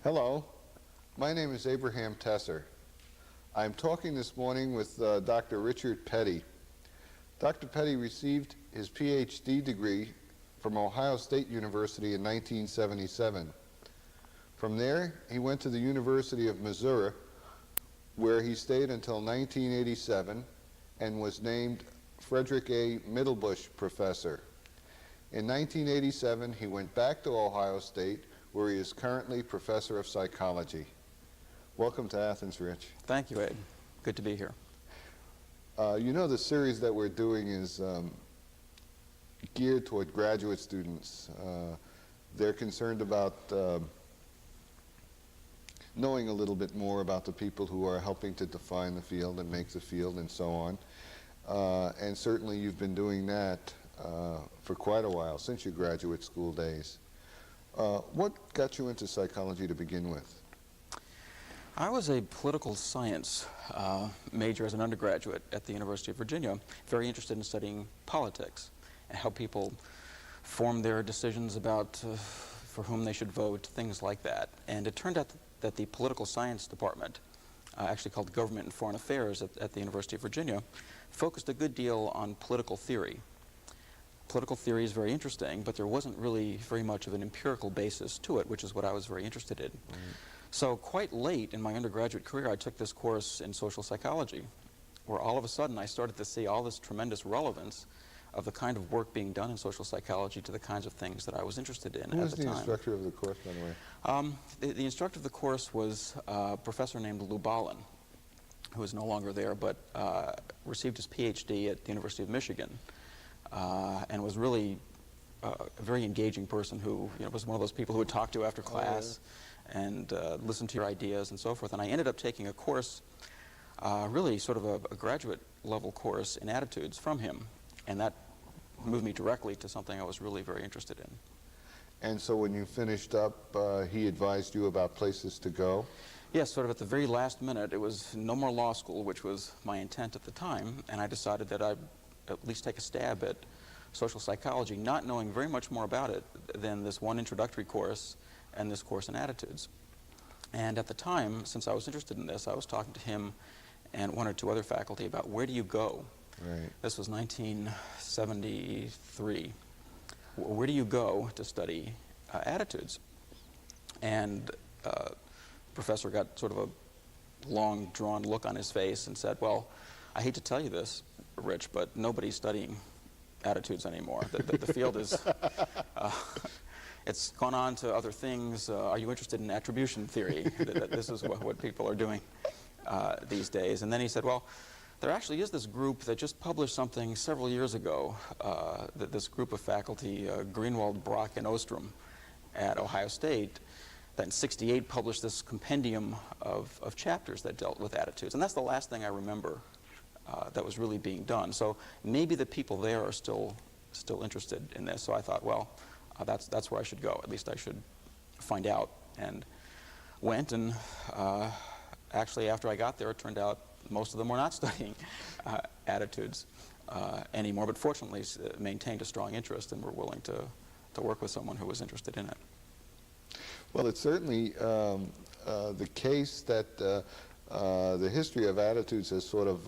Hello, my name is Abraham Tesser. I'm talking this morning with Dr. Richard Petty. Dr. Petty received his PhD degree from Ohio State University in 1977. From there, he went to the University of Missouri, where he stayed until 1987 and was named Frederick A. Middlebush Professor. In 1987, he went back to Ohio State, where he is currently Professor of Psychology. Welcome to Athens, Rich. Thank you, Abe. Good to be here. You know, the series that we're doing is geared toward graduate students. They're concerned about knowing a little bit more about the people who are helping to define the field and make the field and so on. And certainly you've been doing that for quite a while, since your graduate school days. What got you into psychology to begin with? I was a political science major as an undergraduate at the University of Virginia, very interested in studying politics and how people form their decisions about for whom they should vote, things like that. And it turned out that the political science department, actually called Government and Foreign Affairs at the University of Virginia, focused a good deal on political theory. Political theory is very interesting, but there wasn't really very much of an empirical basis to it, which is what I was very interested in. So quite late in my undergraduate career, I took this course in social psychology, where all of a sudden I started to see all this tremendous relevance of the kind of work being done in social psychology to the kinds of things that I was interested in at the time. Who was the instructor of the course, by the way? The instructor of the course was a professor named Lubalin, who is no longer there, but received his PhD at the University of Michigan, and was really a very engaging person who was one of those people who would talk to after class and listen to your ideas and so forth. And I ended up taking a course, really sort of a graduate level course in attitudes from him, and that moved me directly to something I was really very interested in. And so when you finished up, he advised you about places to go? Yes, sort of at the very last minute. It was no more law school, which was my intent at the time, and I decided that I'd at least take a stab at social psychology, not knowing very much more about it than this one introductory course and this course in attitudes. And at the time, since I was interested in this, I was talking to him and one or two other faculty about where do you go? Right. This was 1973. Where do you go to study attitudes? And the professor got sort of a long, drawn look on his face and said, well, I hate to tell you this, Rich, but nobody's studying attitudes anymore. The field is, it's gone on to other things. Are you interested in attribution theory? This is what people are doing these days. And then he said, well, there actually is this group that just published something several years ago, this group of faculty, Greenwald, Brock, and Ostrom at Ohio State, that in '68 published this compendium of chapters that dealt with attitudes. And that's the last thing I remember that was really being done. So maybe the people there are still interested in this. So I thought, well, that's where I should go. At least I should find out. And went, and actually after I got there, it turned out most of them were not studying attitudes anymore, but fortunately maintained a strong interest and were willing to work with someone who was interested in it. Well, it's certainly the case that the history of attitudes has sort of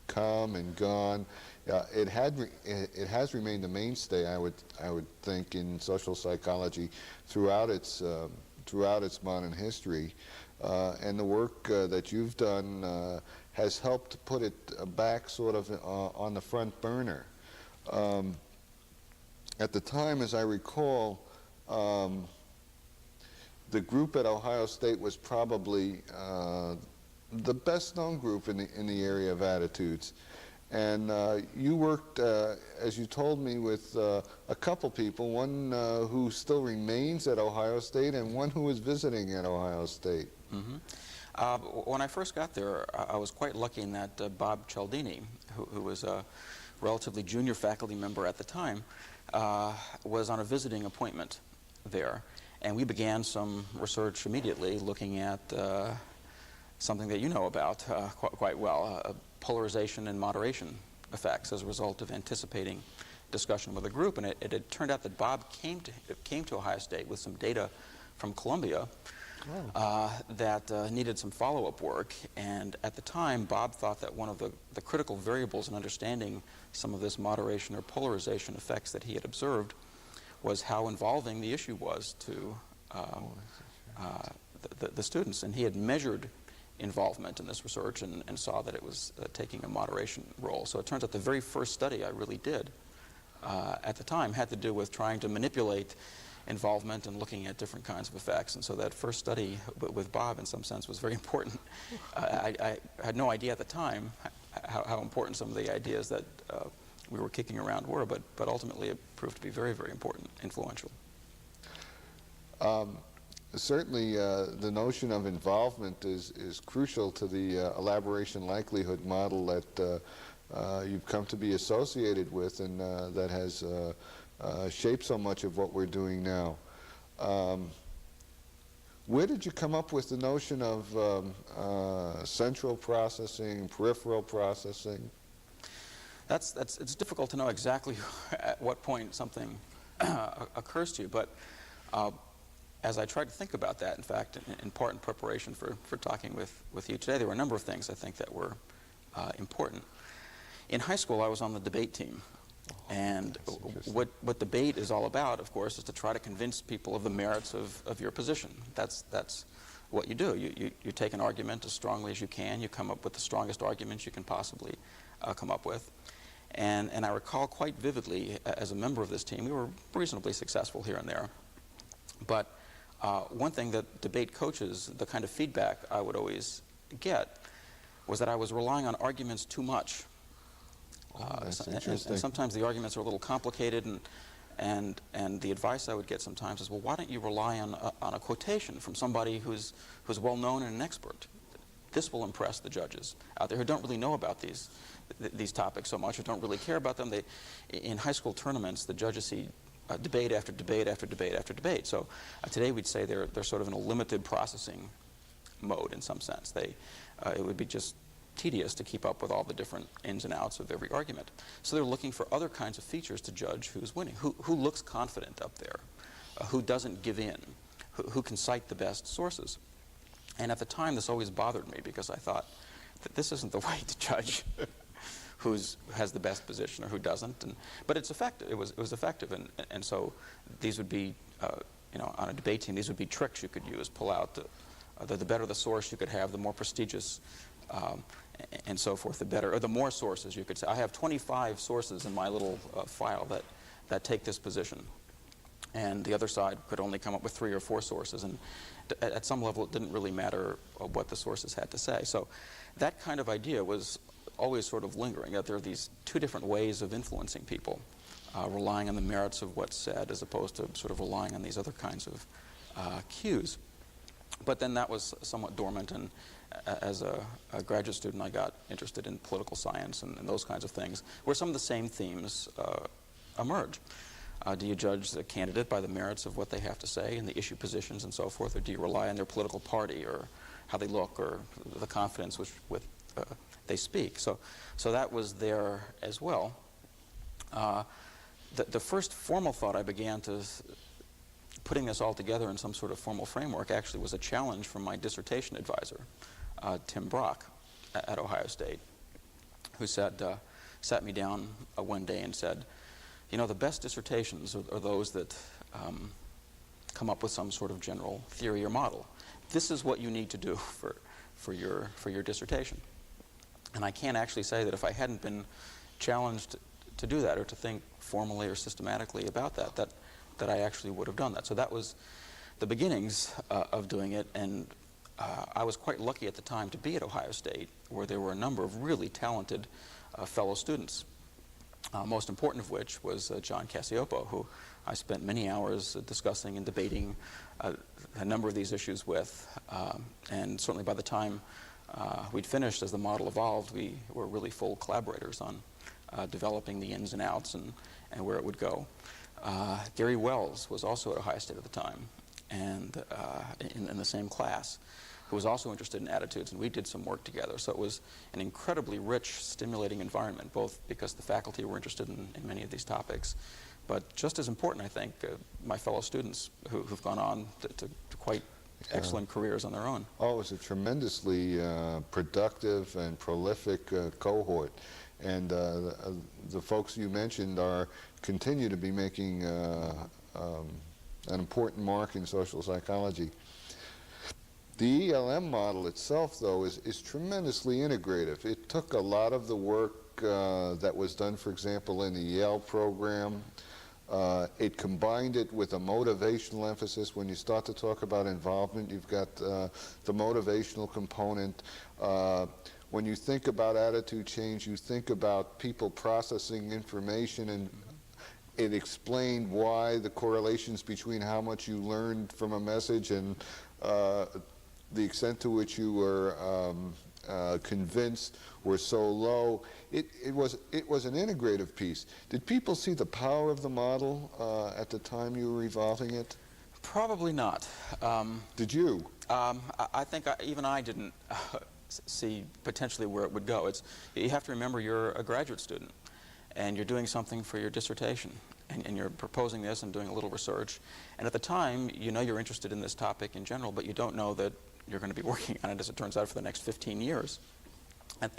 come and gone. It has remained a mainstay, I would think, in social psychology throughout its modern history. And the work that you've done has helped put it back sort of on the front burner. At the time, as I recall, the group at Ohio State was probably the best-known group in the area of attitudes. And you worked, as you told me, with a couple people, one who still remains at Ohio State and one who was visiting at Ohio State. Mm-hmm. When I first got there, I was quite lucky in that Bob Cialdini, who was a relatively junior faculty member at the time, was on a visiting appointment there. And we began some research immediately looking at something that you know about quite well, polarization and moderation effects as a result of anticipating discussion with a group. And it had turned out that Bob came to Ohio State with some data from Columbia that needed some follow-up work. And at the time, Bob thought that one of the critical variables in understanding some of this moderation or polarization effects that he had observed was how involving the issue was to the students. And he had measured involvement in this research and saw that it was taking a moderation role. So it turns out the very first study I really did at the time had to do with trying to manipulate involvement and looking at different kinds of effects. And so that first study with Bob, in some sense, was very important. I had no idea at the time how important some of the ideas that we were kicking around were, but ultimately it proved to be very, very important, influential. Certainly, the notion of involvement is crucial to the elaboration likelihood model that you've come to be associated with, and that has shaped so much of what we're doing now. Where did you come up with the notion of central processing, peripheral processing? It's difficult to know exactly at what point something occurs to you, but as I tried to think about that, in fact, in part in preparation for talking with you today, there were a number of things I think that were important. In high school, I was on the debate team. And what debate is all about, of course, is to try to convince people of the merits of your position. That's what you do. You take an argument as strongly as you can. You come up with the strongest arguments you can possibly come up with. And I recall quite vividly, as a member of this team, we were reasonably successful here and there. But one thing that debate coaches, the kind of feedback I would always get, was that I was relying on arguments too much. That's and interesting. sometimes the arguments are a little complicated, and the advice I would get sometimes is, well, why don't you rely on a quotation from somebody who's well known and an expert? This will impress the judges out there who don't really know about these topics so much, or don't really care about them. In high school tournaments, the judges see debate after debate after debate after debate. So today we'd say they're sort of in a limited processing mode in some sense. It would be just tedious to keep up with all the different ins and outs of every argument. So they're looking for other kinds of features to judge who's winning, who looks confident up there, who doesn't give in, who can cite the best sources. And at the time, this always bothered me because I thought that this isn't the way to judge who has the best position or who doesn't. But it's effective. It was effective, and so these would be, on a debate team, these would be tricks you could use. Pull out the better the source you could have, the more prestigious. And so forth, the better, or the more sources you could say. I have 25 sources in my little file that take this position, and the other side could only come up with 3 or 4 sources, and at some level it didn't really matter what the sources had to say. So that kind of idea was always sort of lingering, that there are these 2 different ways of influencing people, relying on the merits of what's said as opposed to sort of relying on these other kinds of cues. But then that was somewhat dormant, and as a graduate student, I got interested in political science and those kinds of things, where some of the same themes emerge. Do you judge the candidate by the merits of what they have to say and the issue positions and so forth, or do you rely on their political party or how they look or the confidence with they speak? So that was there as well. The first formal thought I began to putting this all together in some sort of formal framework actually was a challenge from my dissertation advisor, Tim Brock at Ohio State, who sat me down one day and said, the best dissertations are those that come up with some sort of general theory or model. This is what you need to do for your dissertation. And I can't actually say that if I hadn't been challenged to do that or to think formally or systematically about that I actually would have done that. So that was the beginnings of doing it, and I was quite lucky at the time to be at Ohio State, where there were a number of really talented fellow students, most important of which was John Cacioppo, who I spent many hours discussing and debating a number of these issues with, and certainly by the time we'd finished, as the model evolved, we were really full collaborators on developing the ins and outs and where it would go. Gary Wells was also at Ohio State at the time, and in the same class, who was also interested in attitudes, and we did some work together. So it was an incredibly rich, stimulating environment, both because the faculty were interested in many of these topics, But just as important, I think, my fellow students who've gone on to quite excellent careers on their own. Oh, it's a tremendously productive and prolific cohort. And the folks you mentioned continue to be making an important mark in social psychology. The ELM model itself, though, is tremendously integrative. It took a lot of the work that was done, for example, in the Yale program. It combined it with a motivational emphasis. When you start to talk about involvement, you've got the motivational component. When you think about attitude change, you think about people processing information, and it explained why the correlations between how much you learned from a message and the extent to which you were convinced were so low. It was an integrative piece. Did people see the power of the model at the time you were evolving it? Probably not. Did you? I think even I didn't see potentially where it would go. You have to remember you're a graduate student, and you're doing something for your dissertation, and you're proposing this and doing a little research. And at the time, you know you're interested in this topic in general, but you don't know that you're going to be working on it, as it turns out, for the next 15 years. And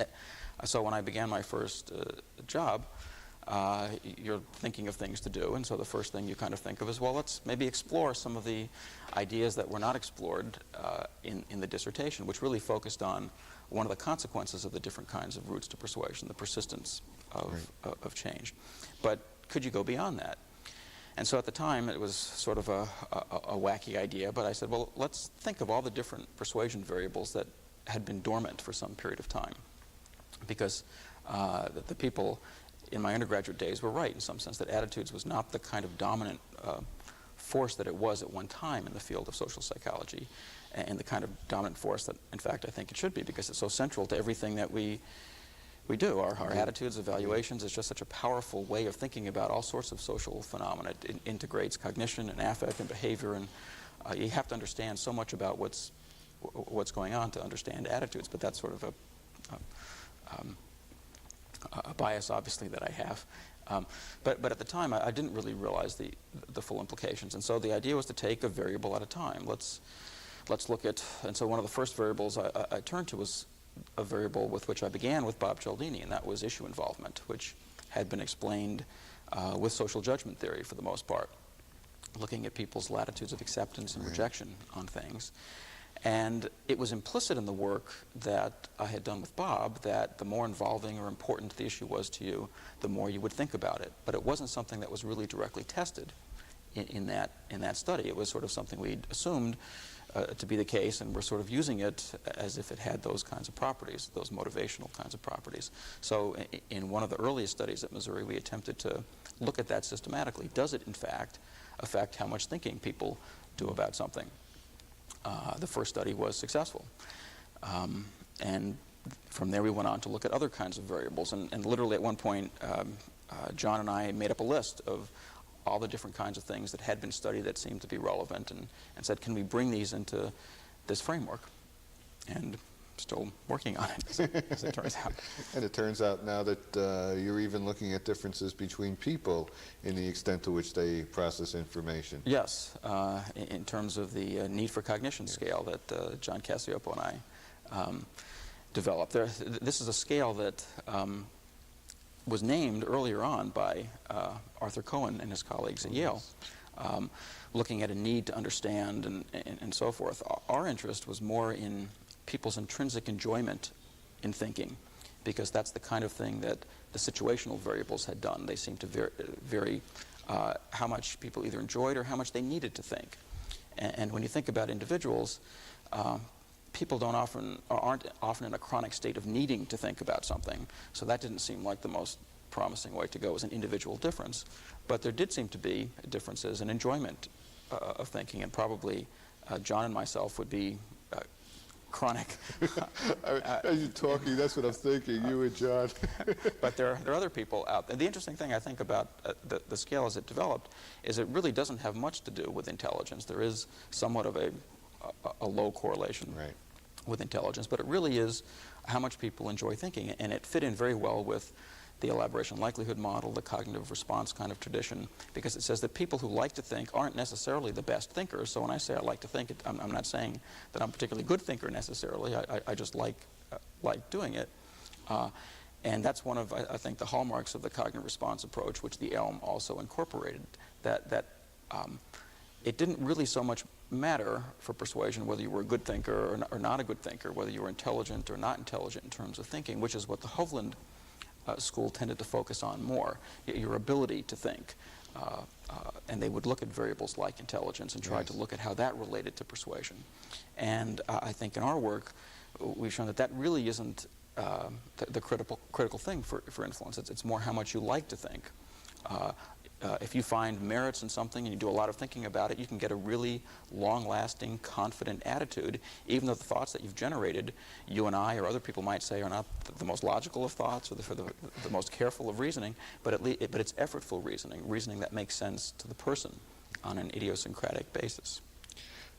so when I began my first job, you're thinking of things to do, and so the first thing you kind of think of is, well, let's maybe explore some of the ideas that were not explored in the dissertation, which really focused on one of the consequences of the different kinds of routes to persuasion, the persistence of change. But could you go beyond that? And so at the time, it was sort of a wacky idea, but I said, well, let's think of all the different persuasion variables that had been dormant for some period of time. Because the people in my undergraduate days were right in some sense that attitudes was not the kind of dominant force that it was at one time in the field of social psychology, and the kind of dominant force that, in fact, I think it should be, because it's so central to everything that we do. Our attitudes, evaluations, is just such a powerful way of thinking about all sorts of social phenomena. It integrates cognition and affect and behavior, and you have to understand so much about what's going on to understand attitudes, but that's sort of a bias, obviously, that I have. But at the time, I didn't really realize the full implications, and so the idea was to take a variable at a time. Let's look at, and so one of the first variables I turned to was a variable with which I began with Bob Cialdini, and that was issue involvement, which had been explained with social judgment theory for the most part, looking at people's latitudes of acceptance and rejection on things. And it was implicit in the work that I had done with Bob that the more involving or important the issue was to you, the more you would think about it. But it wasn't something that was really directly tested in that study. It was sort of something we'd assumed to be the case, and we're sort of using it as if it had those kinds of properties, those motivational kinds of properties. So in one of the earliest studies at Missouri, we attempted to look at that systematically. Does it, in fact, affect how much thinking people do about something? The first study was successful. And from there we went on to look at other kinds of variables. And literally at one point, John and I made up a list of all the different kinds of things that had been studied that seemed to be relevant, and said, can we bring these into this framework? And still working on it, as it turns out. And it turns out now that you're even looking at differences between people in the extent to which they process information. Yes, in terms of the need for cognition scale that John Cacioppo and I developed. This is a scale that was named earlier on by Arthur Cohen and his colleagues at Yale, looking at a need to understand and so forth. Our interest was more in people's intrinsic enjoyment in thinking, because that's the kind of thing that the situational variables had done. They seemed to vary how much people either enjoyed or how much they needed to think. And when you think about individuals, people aren't often in a chronic state of needing to think about something, so that didn't seem like the most promising way to go as an individual difference. But there did seem to be differences in enjoyment of thinking, and probably John and myself would be chronic. As you're talking, that's what I'm thinking, you and John. But there are other people out there. The interesting thing, I think, about the scale as it developed is it really doesn't have much to do with intelligence. There is somewhat of a low correlation with intelligence, but it really is how much people enjoy thinking, and it fit in very well with the elaboration likelihood model, the cognitive response kind of tradition, because it says that people who like to think aren't necessarily the best thinkers. So when I say I like to think, I'm not saying that I'm a particularly good thinker necessarily. I just like doing it. And that's one of, I think, the hallmarks of the cognitive response approach, which the ELM also incorporated, that it didn't really so much matter for persuasion whether you were a good thinker or not a good thinker, whether you were intelligent or not intelligent in terms of thinking, which is what the Hovland school tended to focus on more, your ability to think. And they would look at variables like intelligence and try to look at how that related to persuasion. And I think in our work, we've shown that that really isn't the critical thing for influence. It's more how much you like to think. If you find merits in something and you do a lot of thinking about it, you can get a really long-lasting, confident attitude, even though the thoughts that you've generated, you and I or other people might say are not the most logical of thoughts or the most careful of reasoning, but it's effortful reasoning that makes sense to the person on an idiosyncratic basis.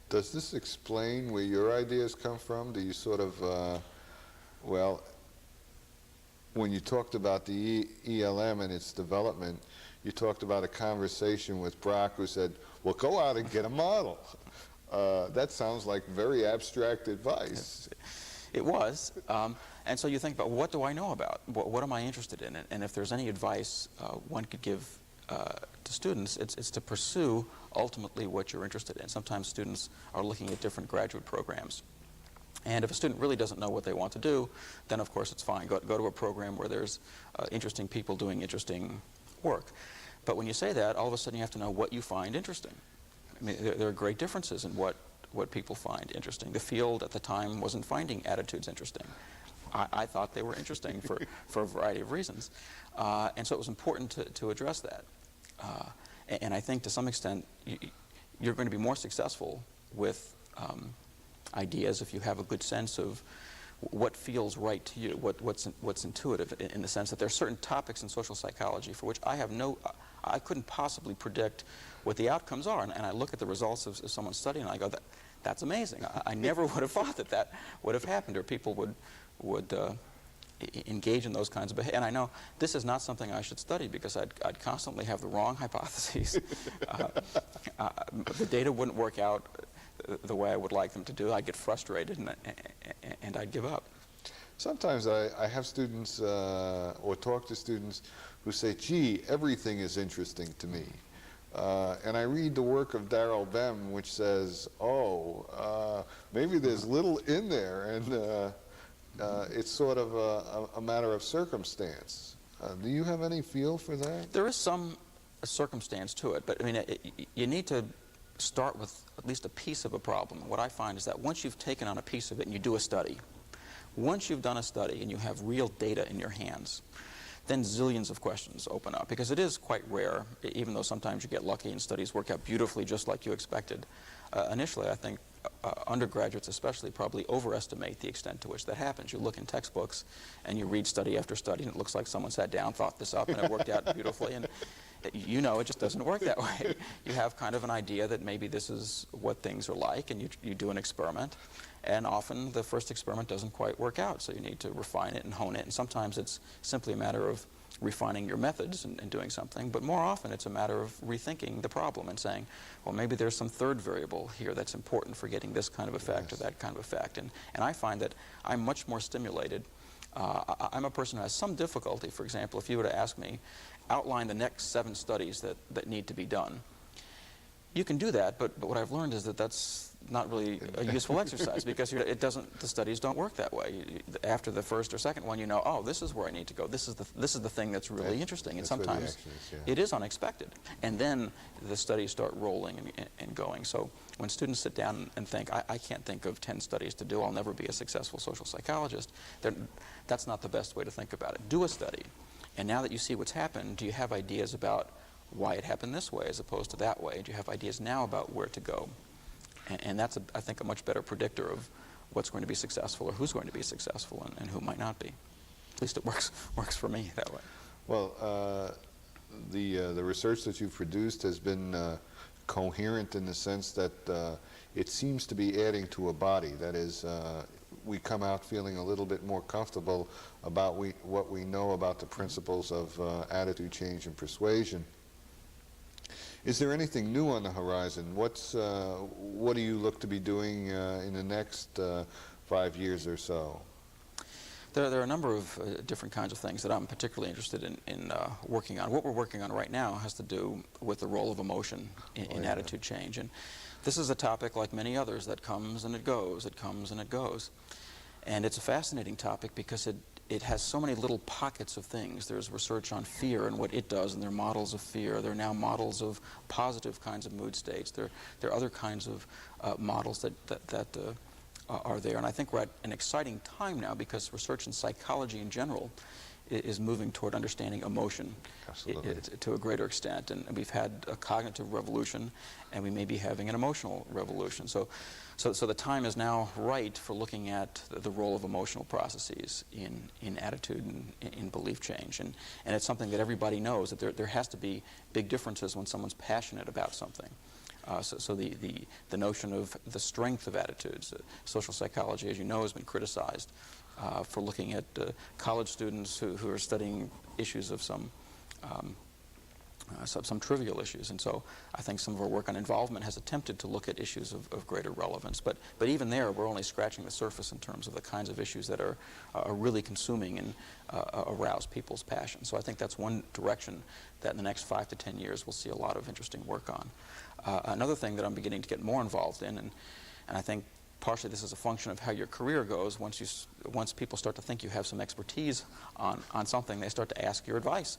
Does this explain where your ideas come from? Do you sort of, well, when you talked about the ELM and its development, you talked about a conversation with Brock who said, well, go out and get a model. That sounds like very abstract advice. It was. And so you think about, what do I know about? What am I interested in? And if there's any advice one could give to students, it's to pursue ultimately what you're interested in. Sometimes students are looking at different graduate programs. And if a student really doesn't know what they want to do, then of course it's fine. Go to a program where there's interesting people doing interesting work. But when you say that, all of a sudden you have to know what you find interesting. I mean, there are great differences in what people find interesting. The field at the time wasn't finding attitudes interesting. I thought they were interesting for a variety of reasons. And so it was important to address that. And I think to some extent you're going to be more successful with ideas if you have a good sense of what feels right to you, what's intuitive, in the sense that there are certain topics in social psychology for which I couldn't possibly predict what the outcomes are, and I look at the results of someone's study and I go, that's amazing. I never would have thought that would have happened, or people would engage in those kinds of behavior. And I know this is not something I should study because I'd constantly have the wrong hypotheses. The data wouldn't work out the way I would like them to do. I'd get frustrated and I'd give up. Sometimes I have students or talk to students who say, gee, everything is interesting to me. And I read the work of Darrell Bem, which says, maybe there's little in there, and it's sort of a matter of circumstance. Do you have any feel for that? There is some circumstance to it, but I mean, you need to start with at least a piece of a problem. What I find is that once you've taken on a piece of it and you do a study, once you've done a study and you have real data in your hands, then zillions of questions open up, because it is quite rare, even though sometimes you get lucky and studies work out beautifully just like you expected. Initially, I think undergraduates especially probably overestimate the extent to which that happens. You look in textbooks and you read study after study and it looks like someone sat down, thought this up, and it worked out beautifully, and you know it just doesn't work that way. You have kind of an idea that maybe this is what things are like, and you do an experiment, and often the first experiment doesn't quite work out, so you need to refine it and hone it, and sometimes it's simply a matter of refining your methods and doing something, but more often it's a matter of rethinking the problem and saying, well, maybe there's some third variable here that's important for getting this kind of effect or that kind of effect. And I find that I'm much more stimulated. I'm a person who has some difficulty. For example, if you were to ask me, outline the next 7 studies that need to be done, you can do that, but what I've learned is that that's not really a useful exercise, because the studies don't work that way. After the first or second one, you know, oh, this is where I need to go. This is the thing that's really interesting, and sometimes it is unexpected. And then the studies start rolling and going. So when students sit down and think, I can't think of 10 studies to do, I'll never be a successful social psychologist, that's not the best way to think about it. Do a study, and now that you see what's happened, do you have ideas about why it happened this way as opposed to that way? Do you have ideas now about where to go? And that's, I think, a much better predictor of what's going to be successful or who's going to be successful and who might not be. At least it works for me that way. Well, the research that you've produced has been coherent in the sense that it seems to be adding to a body. That is, we come out feeling a little bit more comfortable about what we know about the principles of attitude change and persuasion. Is there anything new on the horizon? What do you look to be doing in the next 5 years or so? There are a number of different kinds of things that I'm particularly interested in working on. What we're working on right now has to do with the role of emotion in attitude change. And this is a topic, like many others, that comes and it goes, it comes and it goes. And it's a fascinating topic because it has so many little pockets of things. There's research on fear and what it does, and there are models of fear. There are now models of positive kinds of mood states. There are other kinds of models that are there. And I think we're at an exciting time now because research in psychology in general is moving toward understanding emotion to a greater extent. And we've had a cognitive revolution, and we may be having an emotional revolution. So the time is now right for looking at the role of emotional processes in attitude and in belief change. And it's something that everybody knows, that there has to be big differences when someone's passionate about something. So the notion of the strength of attitudes, social psychology, as you know, has been criticized for looking at college students who are studying issues of some trivial issues. And so I think some of our work on involvement has attempted to look at issues of greater relevance. But even there, we're only scratching the surface in terms of the kinds of issues that are really consuming and arouse people's passion. So I think that's one direction that in the next 5 to 10 years we'll see a lot of interesting work on. Another thing that I'm beginning to get more involved in, and I think partially this is a function of how your career goes. Once people start to think you have some expertise on something, they start to ask your advice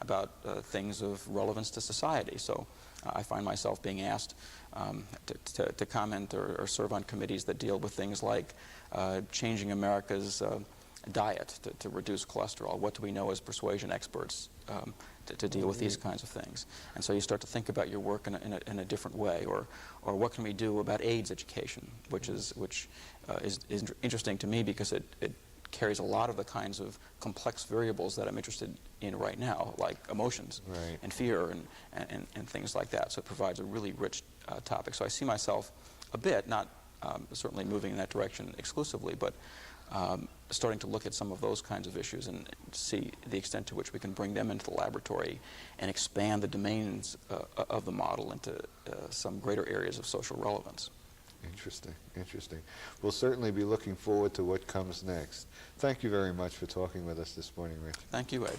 about things of relevance to society. So I find myself being asked to comment or serve on committees that deal with things like changing America's diet to reduce cholesterol. What do we know as persuasion experts to deal with these kinds of things? And so you start to think about your work in a different way, or what can we do about AIDS education, which is interesting to me because it carries a lot of the kinds of complex variables that I'm interested in right now, like emotions and fear and things like that. So it provides a really rich topic. So I see myself a bit, not certainly moving in that direction exclusively, but starting to look at some of those kinds of issues and see the extent to which we can bring them into the laboratory and expand the domains of the model into some greater areas of social relevance. Interesting, interesting. We'll certainly be looking forward to what comes next. Thank you very much for talking with us this morning, Rich. Thank you, Ed.